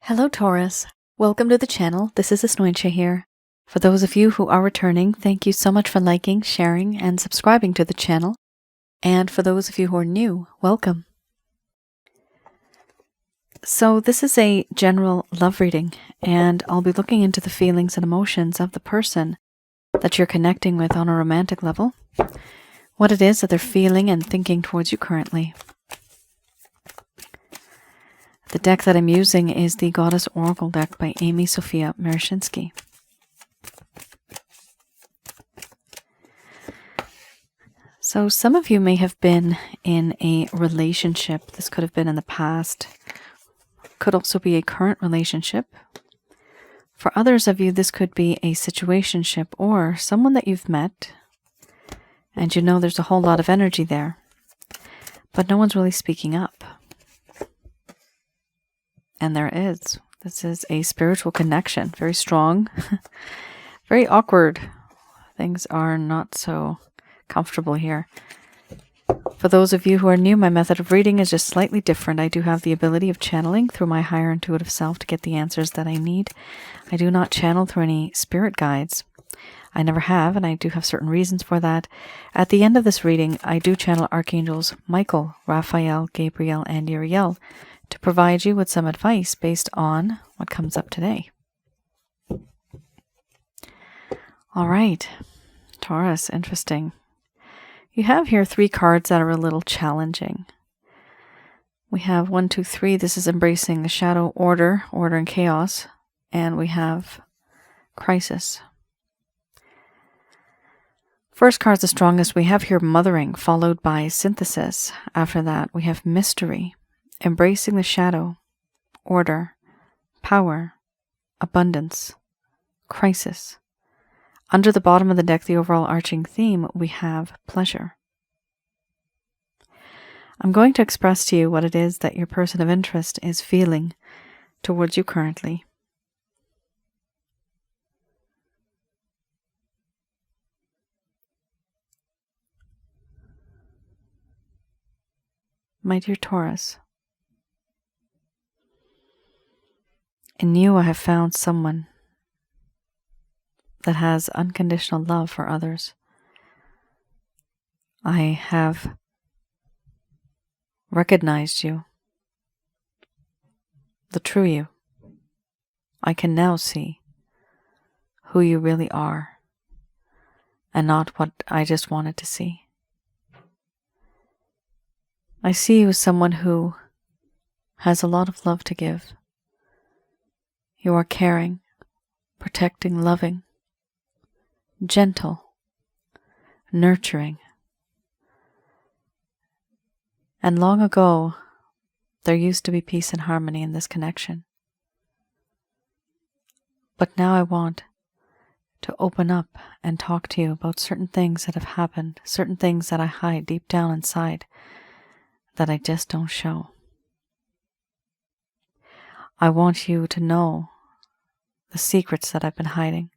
Hello, Taurus. Welcome to the channel. This is Asnointia here. For those of you who are returning, thank you so much for liking, sharing, and subscribing to the channel. And for those of you who are new, welcome. So this is a general love reading, and I'll be looking into the feelings and emotions of the person that you're connecting with on a romantic level, what it is that they're feeling and thinking towards you currently. The deck that I'm using is the Goddess Oracle deck by Amy Sophia Marashinsky. So some of you may have been in a relationship. This could have been in the past. Could also be a current relationship. For others of you, this could be a situationship or someone that you've met. And you know there's a whole lot of energy there. But no one's really speaking up. And there is. This is a spiritual connection. Very strong. Very awkward. Things are not so comfortable here. For those of you who are new, my method of reading is just slightly different. I do have the ability of channeling through my higher intuitive self to get the answers that I need. I do not channel through any spirit guides. I never have, and I do have certain reasons for that. At the end of this reading, I do channel Archangels Michael, Raphael, Gabriel, and Uriel to provide you with some advice based on what comes up today. All right, Taurus, interesting. You have here 3 cards that are a little challenging. We have 1, 2, 3. This is embracing the shadow, order and chaos. And we have crisis. First card's the strongest. We have here mothering, followed by synthesis. After that, we have mystery, embracing the shadow, order, power, abundance, crisis. Under the bottom of the deck, the overall arching theme, we have pleasure. I'm going to express to you what it is that your person of interest is feeling towards you currently. My dear Taurus, in you I have found someone that has unconditional love for others. I have recognized you, the true you. I can now see who you really are and not what I just wanted to see. I see you as someone who has a lot of love to give. You are caring, protecting, loving, gentle, nurturing. And long ago, there used to be peace and harmony in this connection. But now I want to open up and talk to you about certain things that have happened, certain things that I hide deep down inside that I just don't show. I want you to know the secrets that I've been hiding.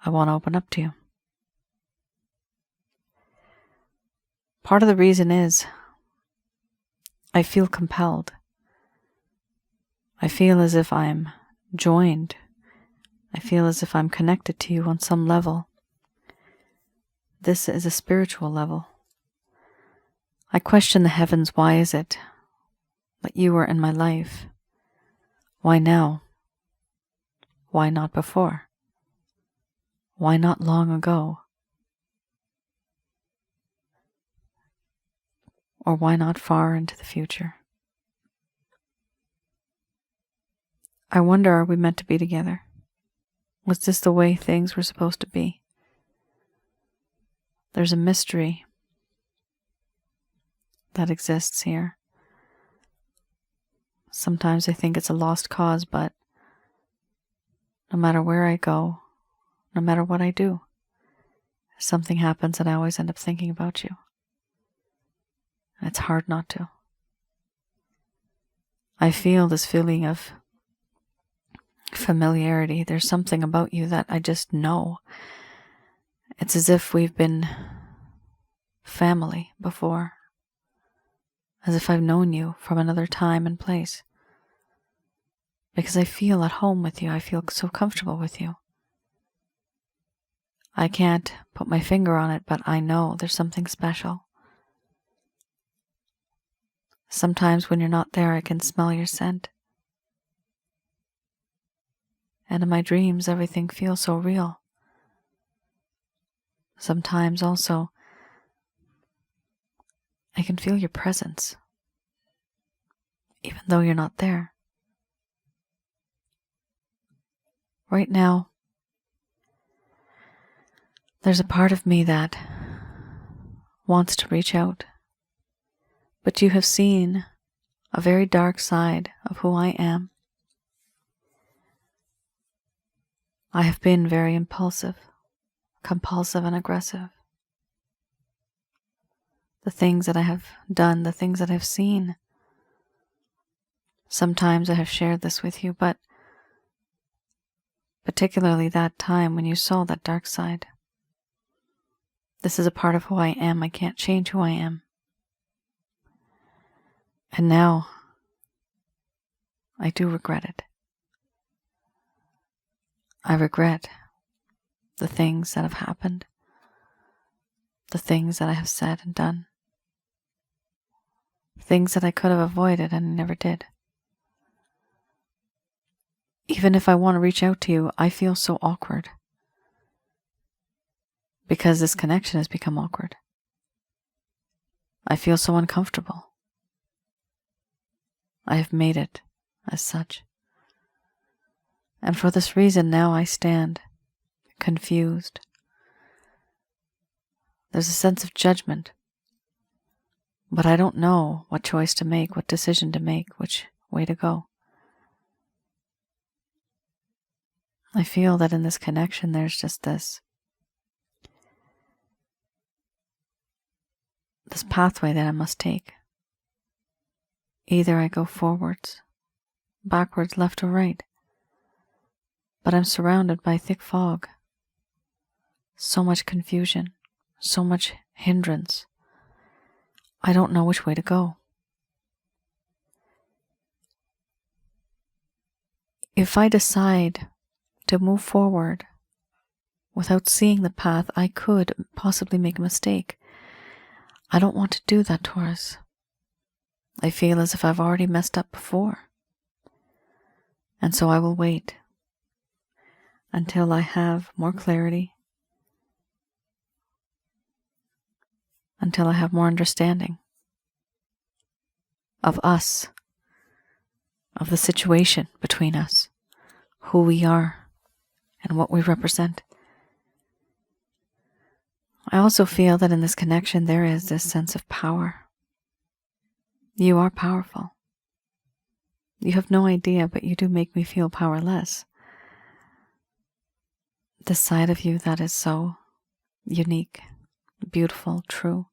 I want to open up to you. Part of the reason is I feel compelled. I feel as if I'm joined. I feel as if I'm connected to you on some level. This is a spiritual level. I question the heavens. Why is it that you are in my life? Why now? Why not before? Why not long ago? Or why not far into the future? I wonder, are we meant to be together? Was this the way things were supposed to be? There's a mystery that exists here. Sometimes I think it's a lost cause, but no matter where I go, no matter what I do, something happens and I always end up thinking about you. And it's hard not to. I feel this feeling of familiarity. There's something about you that I just know. It's as if we've been family before. As if I've known you from another time and place. because I feel at home with you. I feel so comfortable with you. I can't put my finger on it, but I know there's something special. Sometimes when you're not there, I can smell your scent. And in my dreams, everything feels so real. Sometimes also, I can feel your presence, even though you're not there. Right now, there's a part of me that wants to reach out, but you have seen a very dark side of who I am. I have been very impulsive, compulsive, and aggressive. The things that I have done, the things that I've seen. Sometimes I have shared this with you, but particularly that time when you saw that dark side. This is a part of who I am. I can't change who I am. And now, I do regret it. I regret the things that have happened, the things that I have said and done, things that I could have avoided and never did. Even if I want to reach out to you, I feel so awkward because this connection has become awkward. I feel so uncomfortable. I have made it as such. And for this reason, now I stand confused. There's a sense of judgment, but I don't know what choice to make, what decision to make, which way to go. I feel that in this connection, there's just this pathway that I must take. Either I go forwards, backwards, left, or right. But I'm surrounded by thick fog. So much confusion, so much hindrance. I don't know which way to go. If I decide to move forward without seeing the path, I could possibly make a mistake. I don't want to do that, Taurus. I feel as if I've already messed up before. And so I will wait until I have more clarity, until I have more understanding of us, of the situation between us, who we are, and what we represent. I also feel that in this connection there is this sense of power. You are powerful. You have no idea, but you do make me feel powerless. This side of you that is so unique, beautiful, true.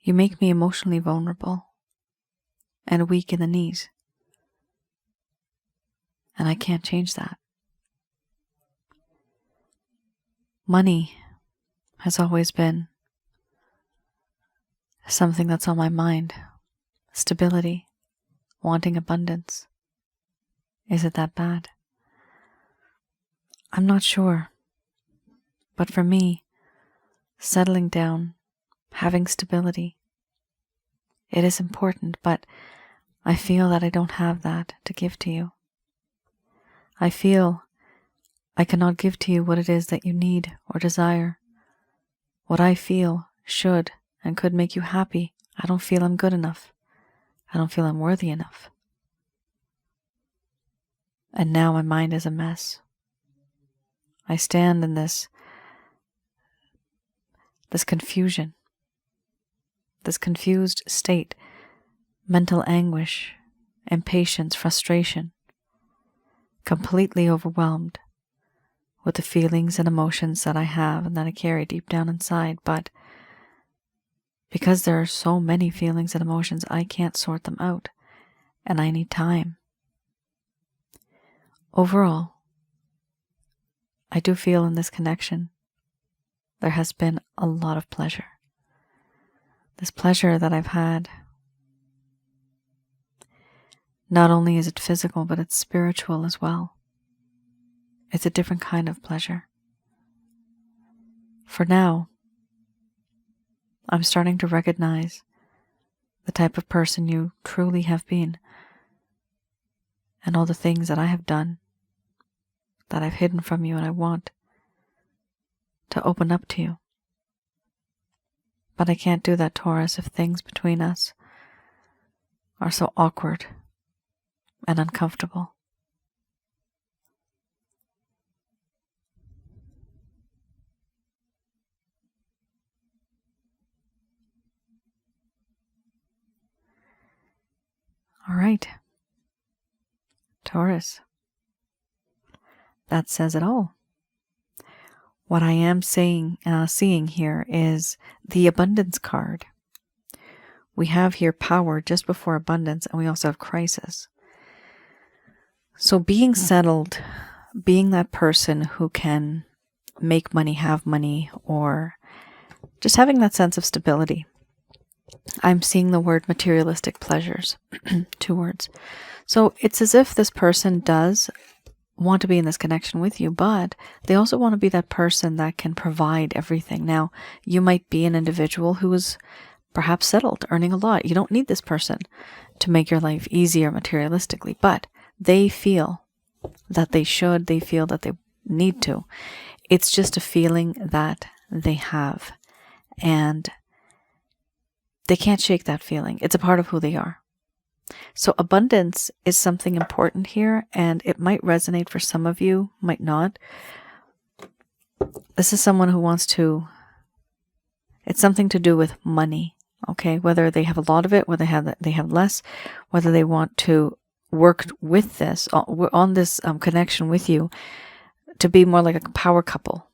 You make me emotionally vulnerable and weak in the knees. And I can't change that. Money has always been something that's on my mind. Stability, wanting abundance. Is it that bad? I'm not sure. But for me, settling down, having stability, it is important, but I feel that I don't have that to give to you. I feel I cannot give to you what it is that you need or desire. What I feel should and could make you happy. I don't feel I'm good enough. I don't feel I'm worthy enough. And now my mind is a mess. I stand in this confusion, this confused state, mental anguish, impatience, frustration, completely overwhelmed with the feelings and emotions that I have and that I carry deep down inside. But because there are so many feelings and emotions, I can't sort them out, and I need time. Overall, I do feel in this connection there has been a lot of pleasure. This pleasure that I've had Not only is it physical, but it's spiritual as well. It's a different kind of pleasure. For now, I'm starting to recognize the type of person you truly have been, and all the things that I have done that I've hidden from you, and I want to open up to you. But I can't do that, Taurus, if things between us are so awkward and uncomfortable. All right, Taurus, that says it all. What I am seeing here is the abundance card. We have here power just before abundance, and we also have crisis. So being settled, being that person who can make money, have money, or just having that sense of stability. I'm seeing the word materialistic pleasures, 2 words. So it's as if this person does want to be in this connection with you, but they also want to be that person that can provide everything. Now, you might be an individual who is perhaps settled, earning a lot. You don't need this person to make your life easier materialistically, but they feel that they should, they feel that they need to. It's just a feeling that they have, and they can't shake that feeling. It's a part of who they are. So abundance is something important here, and it might resonate for some of you, might not. This is someone who wants to, it's something to do with money, okay? Whether they have a lot of it, whether they have less, whether they want to work with this, on this connection with you, to be more like a power couple.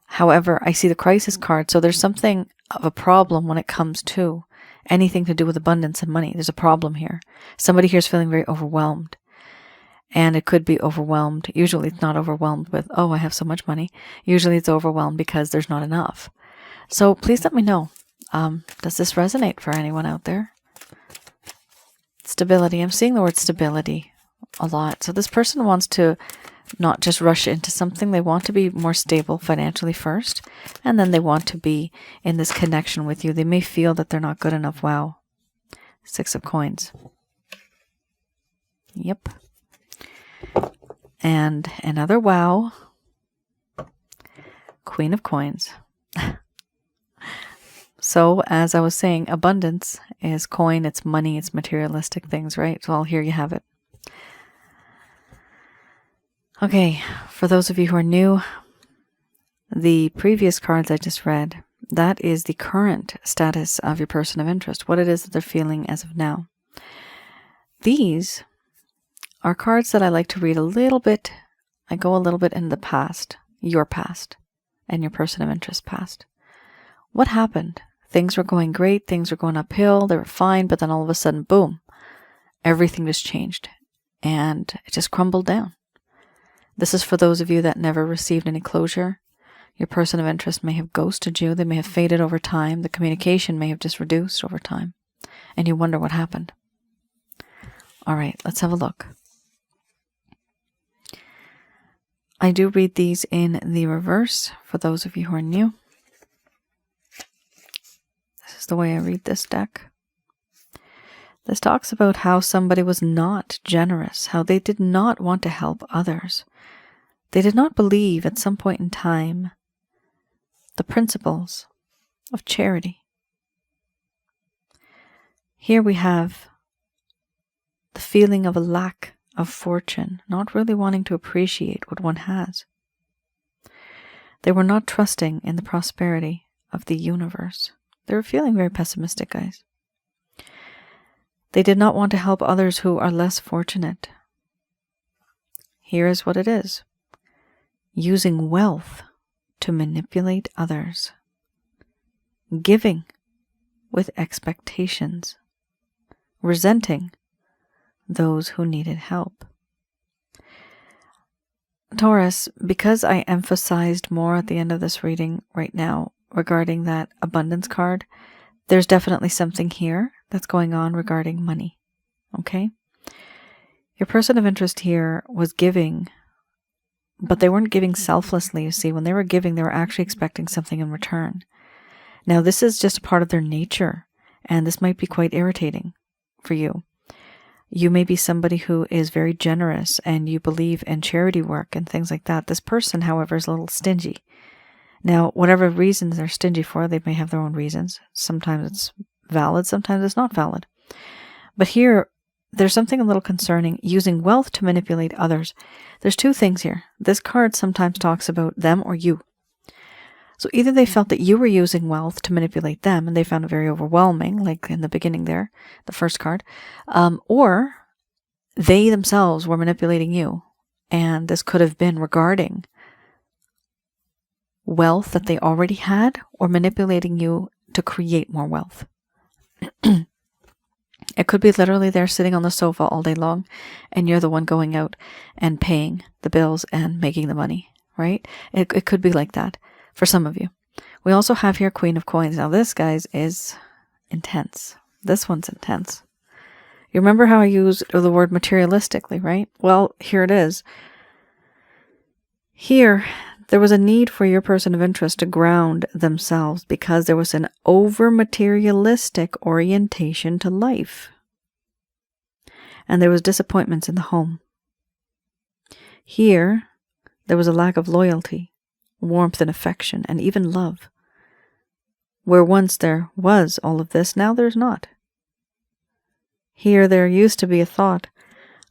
However, I see the crisis card, so there's something of a problem when it comes to anything to do with abundance and money. There's a problem here. Somebody here is feeling very overwhelmed. And it could be overwhelmed. Usually it's not overwhelmed with, oh, I have so much money. Usually it's overwhelmed because there's not enough. So please let me know. Does this resonate for anyone out there? Stability. I'm seeing the word stability a lot. So this person wants to not just rush into something. They want to be more stable financially first, and then they want to be in this connection with you. They may feel that they're not good enough. Wow. 6 of coins. Yep. And another wow. Queen of coins. So, as I was saying, abundance is coin, it's money, it's materialistic things, right? So, here you have it. Okay, for those of you who are new, the previous cards I just read, that is the current status of your person of interest, what it is that they're feeling as of now. These are cards that I like to read a little bit. I go a little bit in the past, your past, and your person of interest past. What happened? Things were going great, things were going uphill, they were fine, but then all of a sudden, boom, everything just changed, and it just crumbled down. This is for those of you that never received any closure. Your person of interest may have ghosted you. They may have faded over time. The communication may have just reduced over time. And you wonder what happened. All right, let's have a look. I do read these in the reverse for those of you who are new. This is the way I read this deck. This talks about how somebody was not generous, how they did not want to help others. They did not believe at some point in time the principles of charity. Here we have the feeling of a lack of fortune, not really wanting to appreciate what one has. They were not trusting in the prosperity of the universe. They were feeling very pessimistic, guys. They did not want to help others who are less fortunate. Here is what it is. Using wealth to manipulate others. Giving with expectations. Resenting those who needed help. Taurus, because I emphasized more at the end of this reading right now regarding that abundance card, there's definitely something here that's going on regarding money. Okay? Your person of interest here was giving, but they weren't giving selflessly, you see. When they were giving, they were actually expecting something in return. Now, this is just a part of their nature, and this might be quite irritating for you. You may be somebody who is very generous and you believe in charity work and things like that. This person, however, is a little stingy. Now, whatever reasons they're stingy for, they may have their own reasons. Sometimes it's valid, sometimes it's not valid. But here, there's something a little concerning, using wealth to manipulate others. There's two things here. This card sometimes talks about them or you. So either they felt that you were using wealth to manipulate them and they found it very overwhelming, like in the beginning there, the first card, or they themselves were manipulating you. And this could have been regarding wealth that they already had or manipulating you to create more wealth. It could be literally they're sitting on the sofa all day long and you're the one going out and paying the bills and making the money, right? It could be like that. For some of you. We also have here Queen of Coins. Now this, guys, is intense. This one's intense. You remember how I used the word materialistically, right? Well, here it is. Here, there was a need for your person of interest to ground themselves because there was an over-materialistic orientation to life. And there was disappointments in the home. Here, there was a lack of loyalty, warmth and affection, and even love. Where once there was all of this, now there's not. Here there used to be a thought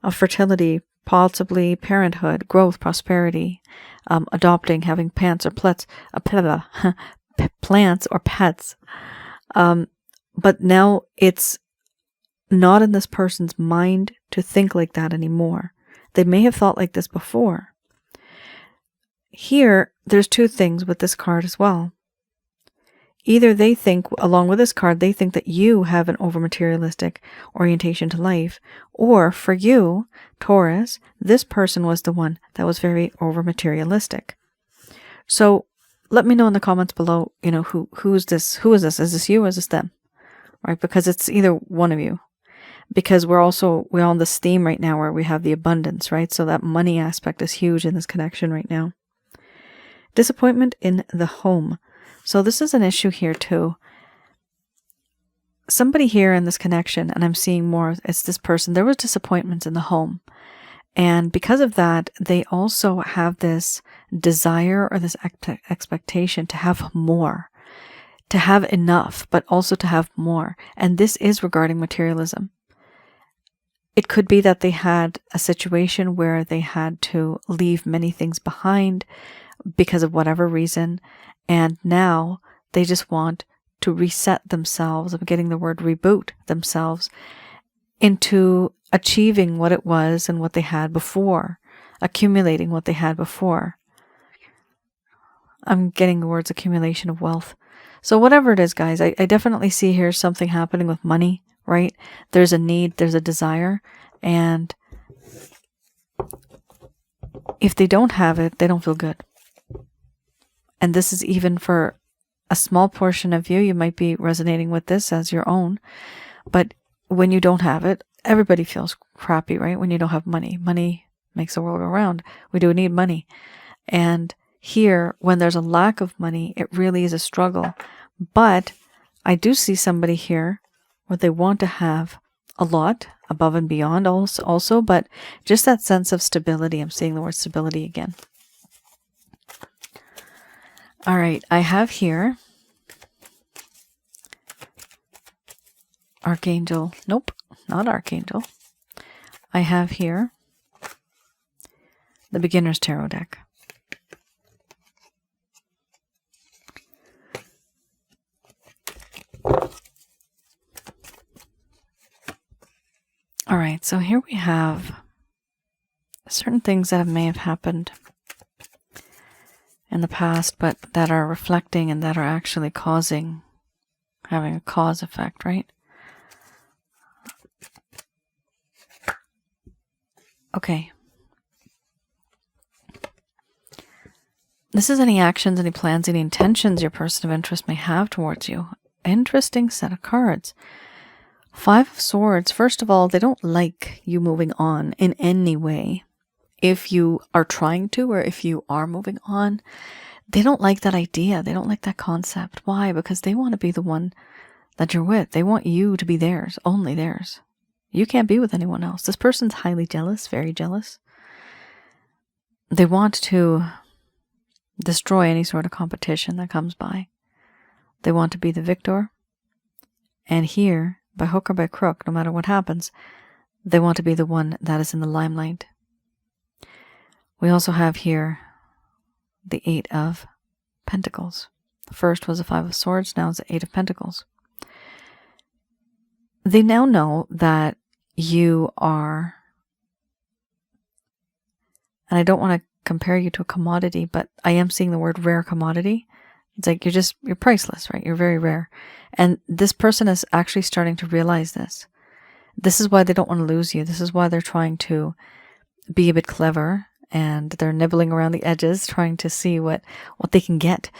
of fertility, possibly parenthood, growth, prosperity, adopting, having plants or pets, plants or pets. But now it's not in this person's mind to think like that anymore. They may have thought like this before. Here, there's two things with this card as well. Either they think, along with this card, they think that you have an over-materialistic orientation to life, or for you, Taurus, this person was the one that was very over-materialistic. So let me know in the comments below, who is this? Who is this? Is this you or is this them? Right? Because it's either one of you. Because we're on this theme right now where we have the abundance, right? So that money aspect is huge in this connection right now. Disappointment in the home. So this is an issue here too. Somebody here in this connection, and I'm seeing more, it's this person, there was disappointments in the home. And because of that, they also have this desire or this expectation to have more, to have enough, but also to have more. And this is regarding materialism. It could be that they had a situation where they had to leave many things behind because of whatever reason, and now they just want to reset themselves, I'm getting the word reboot themselves, into achieving what it was and what they had before, accumulating what they had before. I'm getting the words accumulation of wealth. So whatever it is, guys, I definitely see here something happening with money, right? There's a need, there's a desire, and if they don't have it, they don't feel good. And this is even for a small portion of you. You might be resonating with this as your own. But when you don't have it, everybody feels crappy, right? When you don't have money. Money makes the world go round. We do need money. And here, when there's a lack of money, it really is a struggle. But I do see somebody here where they want to have a lot above and beyond also, but just that sense of stability. I'm seeing the word stability again. All right, I have here Archangel. Nope, not Archangel. I have here the Beginner's Tarot deck. All right, so here we have certain things that may have happened in the past, but that are reflecting and that are actually having a cause effect, right? Okay. This is any actions, any plans, any intentions your person of interest may have towards you. Interesting set of cards. Five of Swords, first of all, they don't like you moving on in any way. If you are trying to, or if you are moving on, they don't like that idea. They don't like that concept. Why? Because they want to be the one that you're with. They want you to be theirs, only theirs. You can't be with anyone else. This person's highly jealous, very jealous. They want to destroy any sort of competition that comes by. They want to be the victor. And here, by hook or by crook, no matter what happens, they want to be the one that is in the limelight. We also have here the Eight of Pentacles. The first was the Five of Swords, now it's the Eight of Pentacles. They now know that you are, and I don't want to compare you to a commodity, but I am seeing the word rare commodity. It's like you're priceless, right? You're very rare. And this person is actually starting to realize this. This is why they don't want to lose you. This is why they're trying to be a bit clever, and they're nibbling around the edges, trying to see what they can get.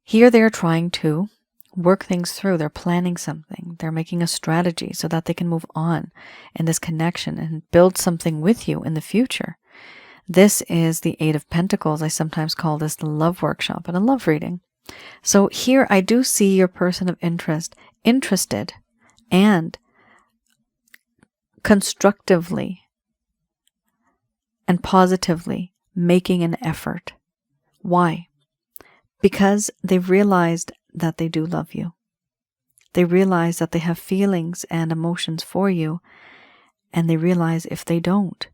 Here they are trying to work things through. They're planning something. They're making a strategy so that they can move on in this connection and build something with you in the future. This is the Eight of Pentacles. I sometimes call this the love workshop and a love reading. So here I do see your person of interest interested and constructively and positively making an effort. Why? Because they've realized that they do love you. They realize that they have feelings and emotions for you, and they realize if they don't,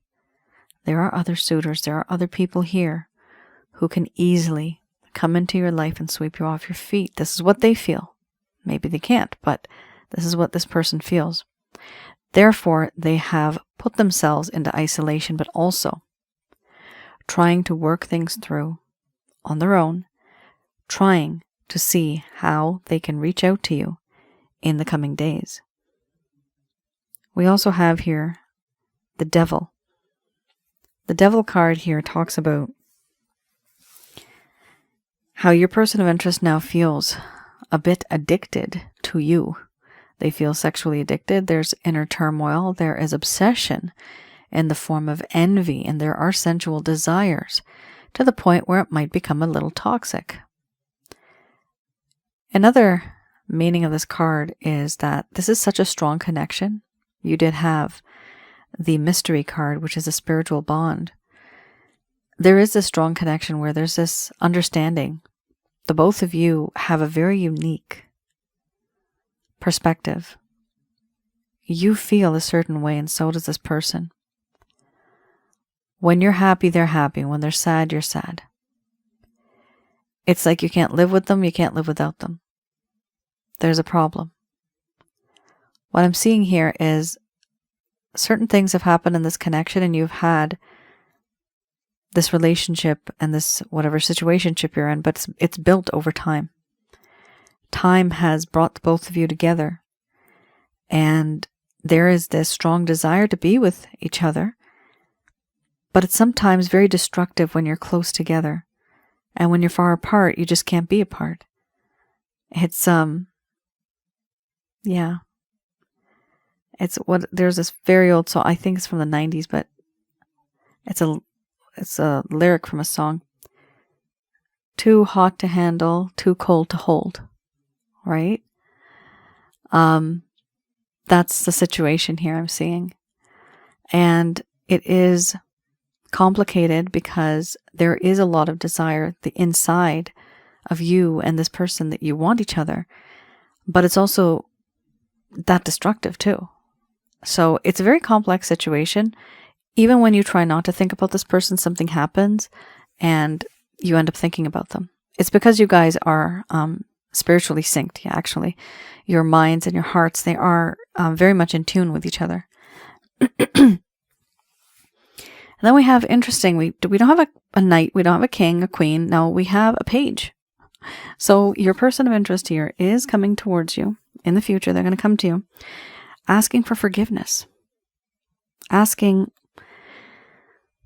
there are other suitors, there are other people here who can easily come into your life and sweep you off your feet. This is what they feel. Maybe they can't, but this is what this person feels. Therefore, they have put themselves into isolation, but also trying to work things through on their own, trying to see how they can reach out to you in the coming days. We also have here the Devil. The Devil card here talks about how your person of interest now feels a bit addicted to you. They feel sexually addicted. There's inner turmoil. There is obsession in the form of envy, and there are sensual desires to the point where it might become a little toxic. Another meaning of this card is that this is such a strong connection. You did have the Mystery card, which is a spiritual bond. There is this strong connection where there's this understanding. The both of you have a very unique perspective. You feel a certain way, and so does this person. When you're happy, they're happy. When they're sad, you're sad. It's like you can't live with them, you can't live without them. There's a problem. What I'm seeing here is certain things have happened in this connection, and you've had this relationship and this whatever situationship you're in, but it's built over time. Time has brought both of you together, and there is this strong desire to be with each other, but it's sometimes very destructive when you're close together, and when you're far apart, you just can't be apart. It's there's this very old song, I think it's from the 90s, but it's a lyric from a song. Too hot to handle, too cold to hold. Right? That's the situation here I'm seeing. And it is complicated because there is a lot of desire the inside of you and this person that you want each other, but it's also that destructive too. So it's a very complex situation. Even when you try not to think about this person, something happens and you end up thinking about them. It's because you guys are spiritually synced. Yeah, actually, your minds and your hearts, they are very much in tune with each other. And then we have, interesting, we don't have a knight, we don't have a king, a queen. No, we have a page. So your person of interest here is coming towards you in the future. They're going to come to you asking for forgiveness, asking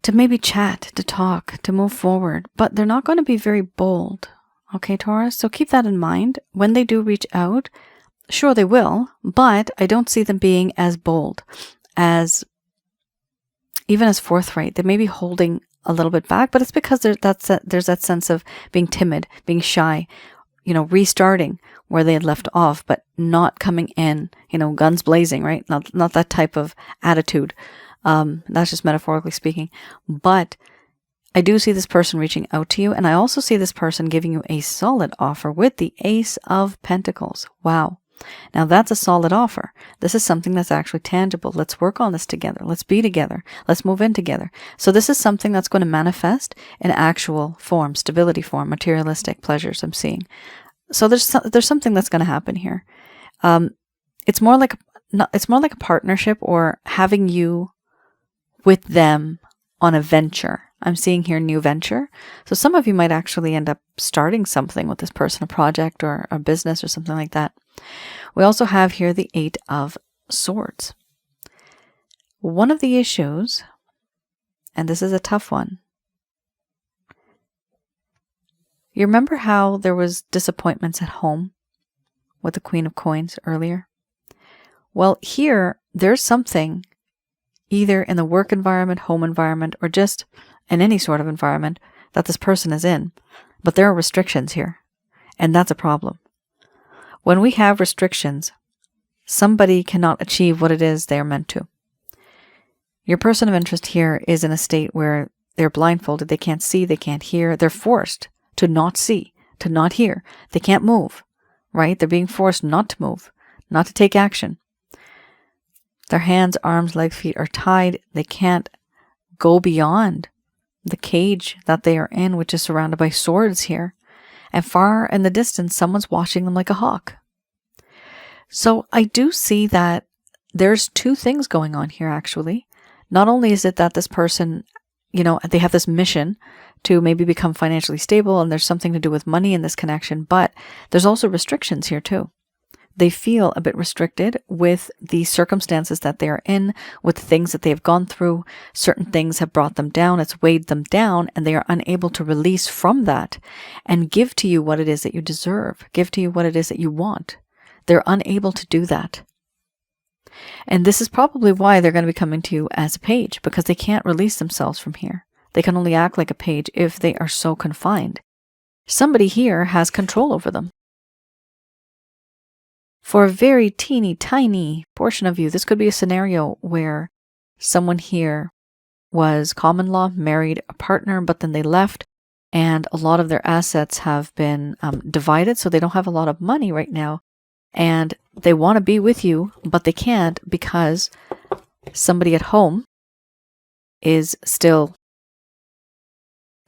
to maybe chat, to talk, to move forward, but they're not going to be very bold. Okay, Taurus? So keep that in mind. When they do reach out, Sure, they will, but I don't see them being as bold, as even as forthright. They may be holding a little bit back, but it's because there's that sense of being timid, being shy, restarting where they had left off, but not coming in, guns blazing, right? Not that type of attitude. That's just metaphorically speaking. But I do see this person reaching out to you, and I also see this person giving you a solid offer with the Ace of Pentacles. Wow. Now that's a solid offer. This is something that's actually tangible. Let's work on this together. Let's be together. Let's move in together. So this is something that's going to manifest in actual form, stability form, materialistic pleasures I'm seeing. So there's something that's going to happen here. It's more like a partnership, or having you with them on a venture. I'm seeing here new venture. So some of you might actually end up starting something with this person, a project or a business or something like that. We also have here the 8 of Swords. One of the issues, and this is a tough one, you remember how there was disappointments at home with the Queen of Coins earlier? Well, here, there's something either in the work environment, home environment, or just in any sort of environment that this person is in. But there are restrictions here, and that's a problem. When we have restrictions, somebody cannot achieve what it is they are meant to. Your person of interest here is in a state where they're blindfolded, they can't see, they can't hear, they're forced to not see, to not hear. They can't move, right? They're being forced not to move, not to take action. Their hands, arms, legs, feet are tied. They can't go beyond the cage that they are in, which is surrounded by swords here. And far in the distance, someone's watching them like a hawk. So I do see that there's two things going on here, actually. Not only is it that this person, they have this mission to maybe become financially stable, and there's something to do with money in this connection, but there's also restrictions here too. They feel a bit restricted with the circumstances that they are in, with the things that they have gone through. Certain things have brought them down, it's weighed them down, and they are unable to release from that and give to you what it is that you deserve, give to you what it is that you want. They're unable to do that. And this is probably why they're going to be coming to you as a page, because they can't release themselves from here. They can only act like a page if they are so confined. Somebody here has control over them. For a very teeny tiny portion of you, this could be a scenario where someone here was common law, married a partner, but then they left, and a lot of their assets have been divided, so they don't have a lot of money right now, and they want to be with you, but they can't because somebody at home is still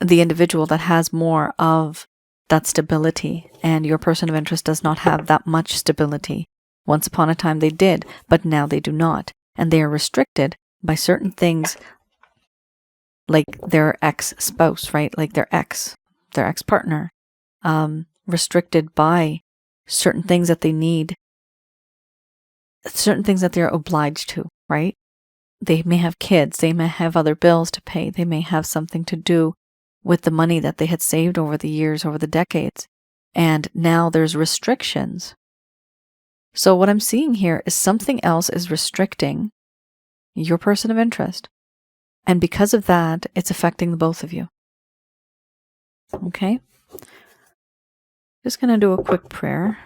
the individual that has more of that stability, and your person of interest does not have that much stability. Once upon a time they did, but now they do not, and they are restricted by certain things, like their ex-spouse, right? Like their ex-partner, restricted by certain things that they need, certain things that they're obliged to, right? They may have kids, they may have other bills to pay, they may have something to do with the money that they had saved over the years, over the decades. And now there's restrictions. So what I'm seeing here is something else is restricting your person of interest. And because of that, it's affecting the both of you. Okay? Just going to do a quick prayer.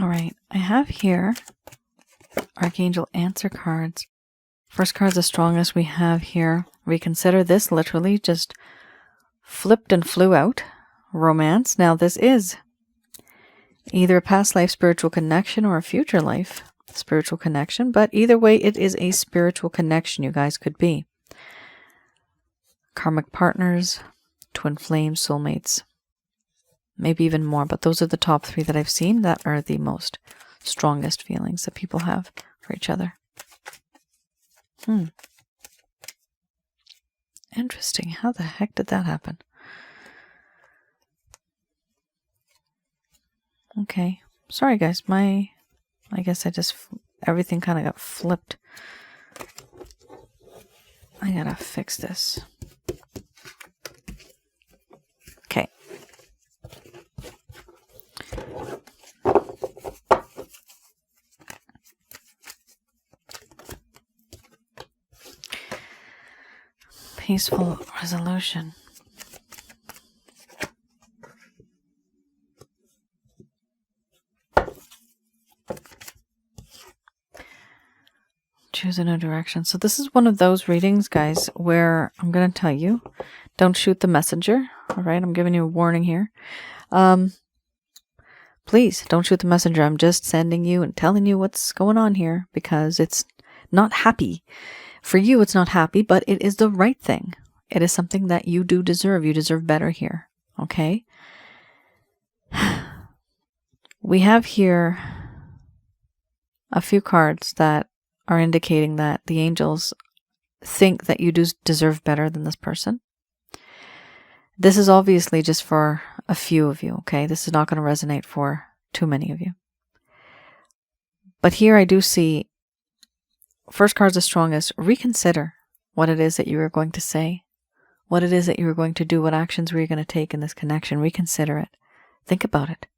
All right, I have here Archangel answer cards. First card's the strongest we have here. Reconsider. This literally just flipped and flew out. Romance. Now this is either a past life spiritual connection or a future life spiritual connection, but either way it is a spiritual connection you guys could be. Karmic partners, twin flames, soulmates. Maybe even more, but those are the top 3 that I've seen that are the most strongest feelings that people have for each other. Interesting. How the heck did that happen? Okay. Sorry, guys. I guess I just everything kind of got flipped. I gotta fix this. Okay. Peaceful resolution. Choose a new direction. So this is one of those readings, guys, where I'm going to tell you, don't shoot the messenger. All right, I'm giving you a warning here. Please don't shoot the messenger. I'm just sending you and telling you what's going on here because it's not happy. For you, it's not happy, but it is the right thing. It is something that you do deserve. You deserve better here. Okay? We have here a few cards that are indicating that the angels think that you do deserve better than this person. This is obviously just for a few of you, okay? This is not going to resonate for too many of you. But here I do see, first card's the strongest. Reconsider what it is that you are going to say, what it is that you are going to do, what actions were you going to take in this connection. Reconsider it. Think about it.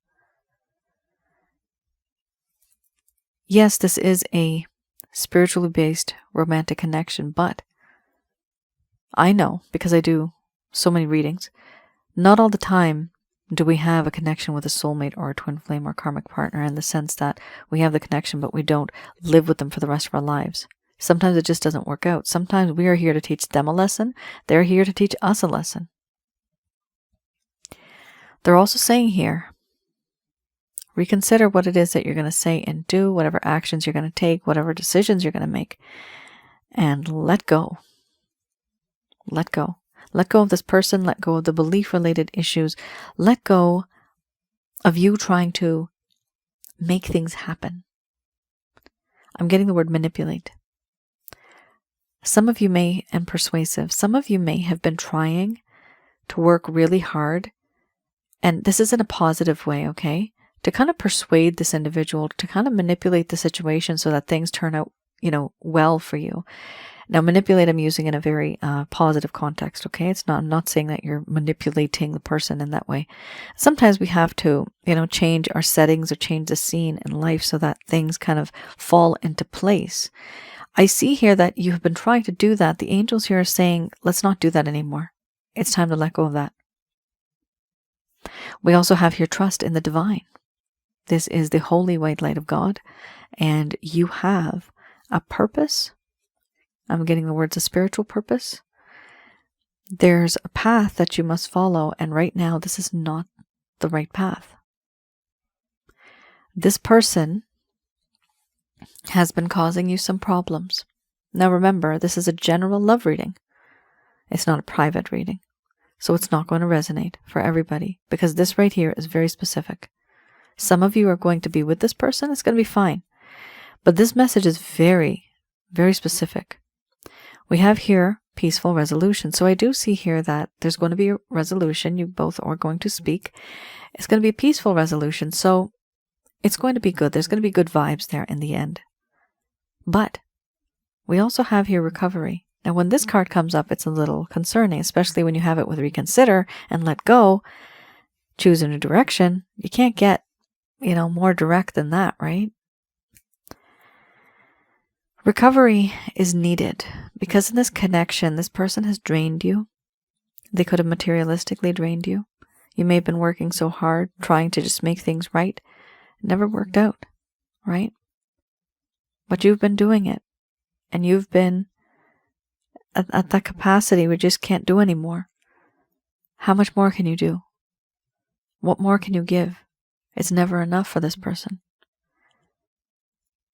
Yes, this is a spiritually based romantic connection, but I know, because I do so many readings, not all the time do we have a connection with a soulmate or a twin flame or karmic partner, in the sense that we have the connection but we don't live with them for the rest of our lives. Sometimes it just doesn't work out. Sometimes we are here to teach them a lesson. They're here to teach us a lesson. They're also saying here, reconsider what it is that you're going to say and do, whatever actions you're going to take, whatever decisions you're going to make, and let go. Let go. Let go of this person. Let go of the belief-related issues. Let go of you trying to make things happen. I'm getting the word manipulate. Some of you may, and persuasive, some of you may have been trying to work really hard, and this is in a positive way, okay? To kind of persuade this individual, to kind of manipulate the situation so that things turn out, well for you. Now, manipulate, I'm using in a very positive context, okay? I'm not saying that you're manipulating the person in that way. Sometimes we have to, change our settings or change the scene in life so that things kind of fall into place. I see here that you have been trying to do that. The angels here are saying, let's not do that anymore. It's time to let go of that. We also have here trust in the divine. This is the holy white light of God, and you have a purpose. I'm getting the words, a spiritual purpose. There's a path that you must follow, and right now this is not the right path. This person has been causing you some problems. Now remember, this is a general love reading. It's not a private reading. So it's not going to resonate for everybody, because this right here is very specific. Some of you are going to be with this person. It's going to be fine. But this message is very, very specific. We have here peaceful resolution. So I do see here that there's going to be a resolution. You both are going to speak. It's going to be a peaceful resolution. So it's going to be good. There's going to be good vibes there in the end. But we also have here recovery. Now, when this card comes up, it's a little concerning, especially when you have it with reconsider and let go, choose a new direction. You can't get, more direct than that, right? Recovery is needed because in this connection, this person has drained you. They could have materialistically drained you. You may have been working so hard, trying to just make things right. It never worked out, right? But you've been doing it, and you've been at that capacity we just can't do anymore. How much more can you do? What more can you give? It's never enough for this person.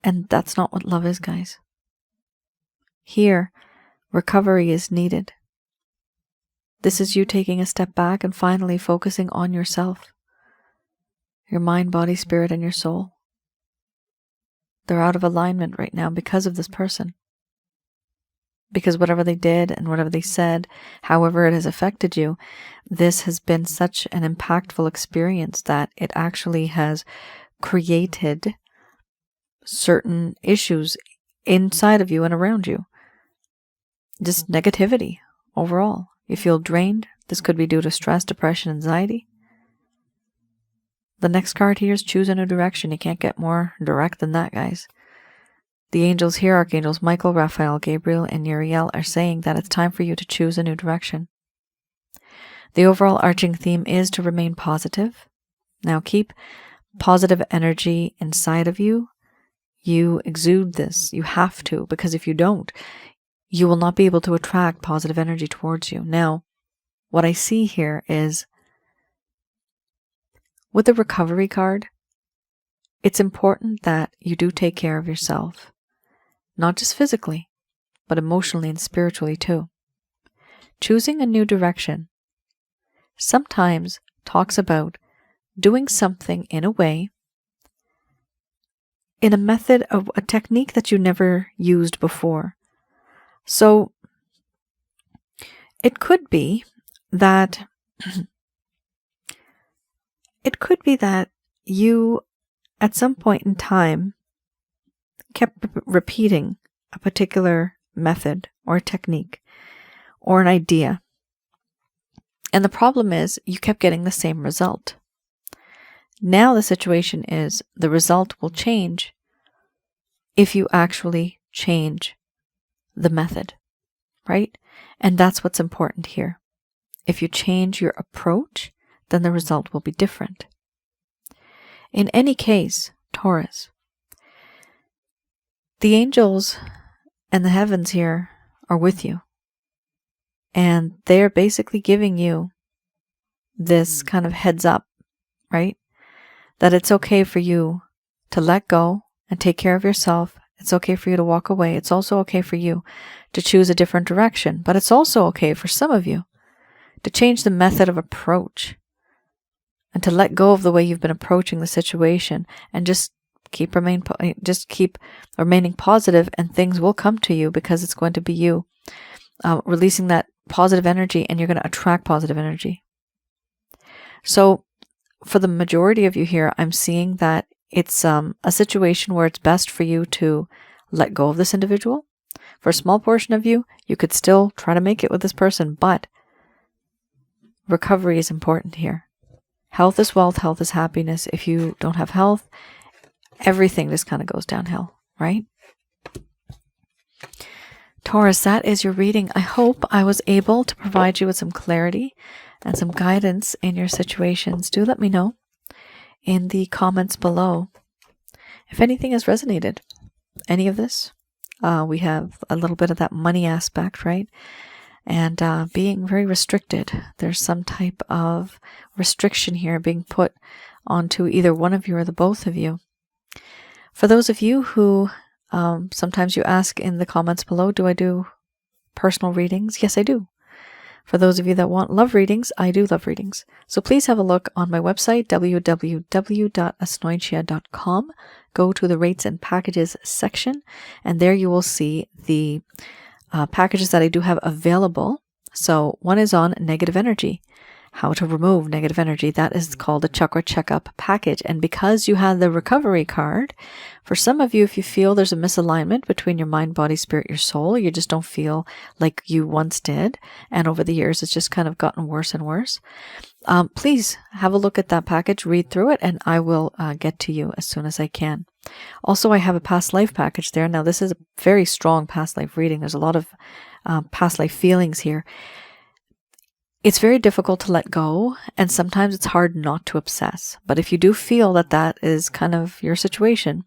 And that's not what love is, guys. Here, recovery is needed. This is you taking a step back and finally focusing on yourself. Your mind, body, spirit, and your soul. They're out of alignment right now because of this person. Because whatever they did and whatever they said, however it has affected you, this has been such an impactful experience that it actually has created certain issues inside of you and around you. Just negativity overall. You feel drained. This could be due to stress, depression, anxiety. The next card here is choose a new direction. You can't get more direct than that, guys. The angels here, Archangels Michael, Raphael, Gabriel, and Uriel, are saying that it's time for you to choose a new direction. The overall arching theme is to remain positive. Now keep positive energy inside of you. You exude this. You have to, because if you don't, you will not be able to attract positive energy towards you. Now, what I see here is with the recovery card, it's important that you do take care of yourself, not just physically, but emotionally and spiritually too. Choosing a new direction sometimes talks about doing something in a way, in a method of a technique that you never used before. So it could be that you at some point in time kept repeating a particular method or technique or an idea. And the problem is you kept getting the same result. Now the situation is the result will change if you actually change the method, right? And that's what's important here. If you change your approach, then the result will be different. In any case, Taurus, the angels and the heavens here are with you. And they're basically giving you this kind of heads up, right? That it's okay for you to let go and take care of yourself. It's okay for you to walk away. It's also okay for you to choose a different direction. But it's also okay for some of you to change the method of approach and to let go of the way you've been approaching the situation and just keep remaining positive, and things will come to you because it's going to be you releasing that positive energy, and you're going to attract positive energy. So for the majority of you here, I'm seeing that it's a situation where it's best for you to let go of this individual. For a small portion of you, you could still try to make it with this person, but recovery is important here. Health is wealth, health is happiness. If you don't have health, everything just kind of goes downhill, right? Taurus, that is your reading. I hope I was able to provide you with some clarity and some guidance in your situations. Do let me know in the comments below if anything has resonated. Any of this? We have a little bit of that money aspect, right? And being very restricted. There's some type of restriction here being put onto either one of you or the both of you. For those of you who sometimes you ask in the comments below, do I do personal readings? Yes, I do. For those of you that want love readings, I do love readings. So please have a look on my website, www.asnointia.com. Go to the rates and packages section, and there you will see the packages that I do have available. So one is on negative energy, how to remove negative energy. That is called a chakra checkup package. And because you had the recovery card, for some of you, if you feel there's a misalignment between your mind, body, spirit, your soul, you just don't feel like you once did, and over the years it's just kind of gotten worse and worse, please have a look at that package, read through it, and I will get to you as soon as I can. Also, I have a past life package there. Now, this is a very strong past life reading. There's a lot of past life feelings here. It's very difficult to let go, and sometimes it's hard not to obsess. But if you do feel that that is kind of your situation,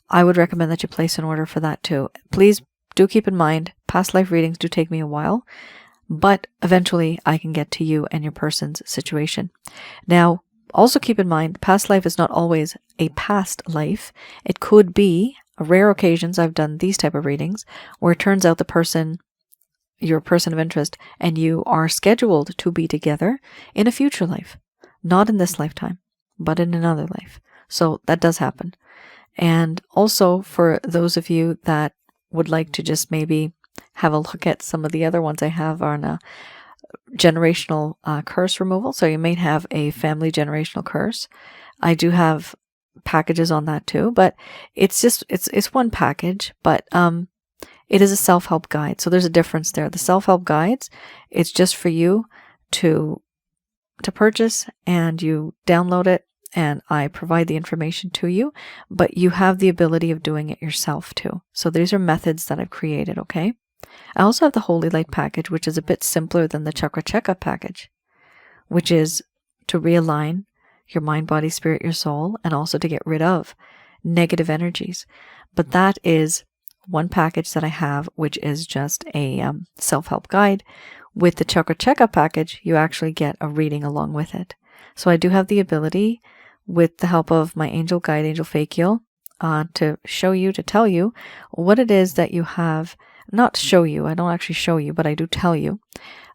I would recommend that you place an order for that too. Please do keep in mind, past life readings do take me a while, but eventually I can get to you and your person's situation. Now, also keep in mind, past life is not always a past life. It could be, rare occasions I've done these type of readings, where it turns out the person, you're a person of interest, and you are scheduled to be together in a future life. Not in this lifetime, but in another life. So that does happen. And also for those of you that would like to just maybe have a look at some of the other ones I have on a generational curse removal. So you may have a family generational curse. I do have packages on that too, but it's just, it's one package, but it is a self-help guide. So there's a difference there. The self-help guides, it's just for you to purchase, and you download it, and I provide the information to you, but you have the ability of doing it yourself too. So these are methods that I've created, okay? I also have the Holy Light package, which is a bit simpler than the Chakra Checkup package, which is to realign your mind, body, spirit, your soul, and also to get rid of negative energies. But that is one package that I have, which is just a self-help guide. With the Chakra Checkup package, you actually get a reading along with it. So I do have the ability, with the help of my angel guide, Angel Fakiel, to show you, to tell you what it is that you have. Not show you, I don't actually show you, but I do tell you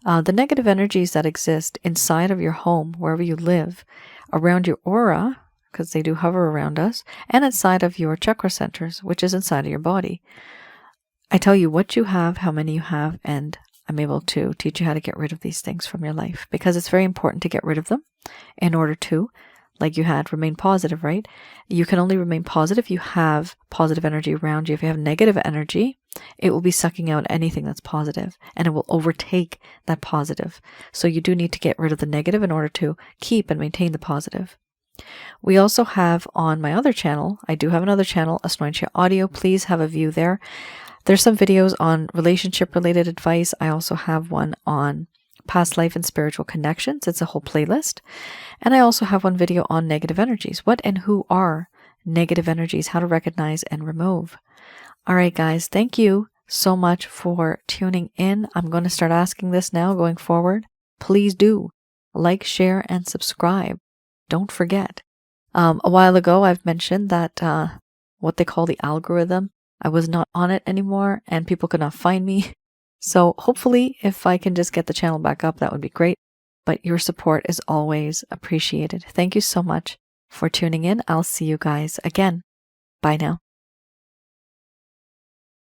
the negative energies that exist inside of your home, wherever you live, around your aura, because they do hover around us, and inside of your chakra centers, which is inside of your body. I tell you what you have, how many you have, and I'm able to teach you how to get rid of these things from your life, because it's very important to get rid of them in order to, like you had, remain positive, right? You can only remain positive if you have positive energy around you. If you have negative energy, it will be sucking out anything that's positive, and it will overtake that positive. So you do need to get rid of the negative in order to keep and maintain the positive. We also have on my other channel, I do have another channel, Asnointia Audio. Please have a view there. There's some videos on relationship related advice. I also have one on past life and spiritual connections. It's a whole playlist. And I also have one video on negative energies. What and who are negative energies? How to recognize and remove. All right, guys, thank you so much for tuning in. I'm going to start asking this now going forward. Please do like, share, and subscribe. Don't forget. A while ago, I've mentioned that what they call the algorithm, I was not on it anymore, and people could not find me. So hopefully, if I can just get the channel back up, that would be great. But your support is always appreciated. Thank you so much for tuning in. I'll see you guys again. Bye now.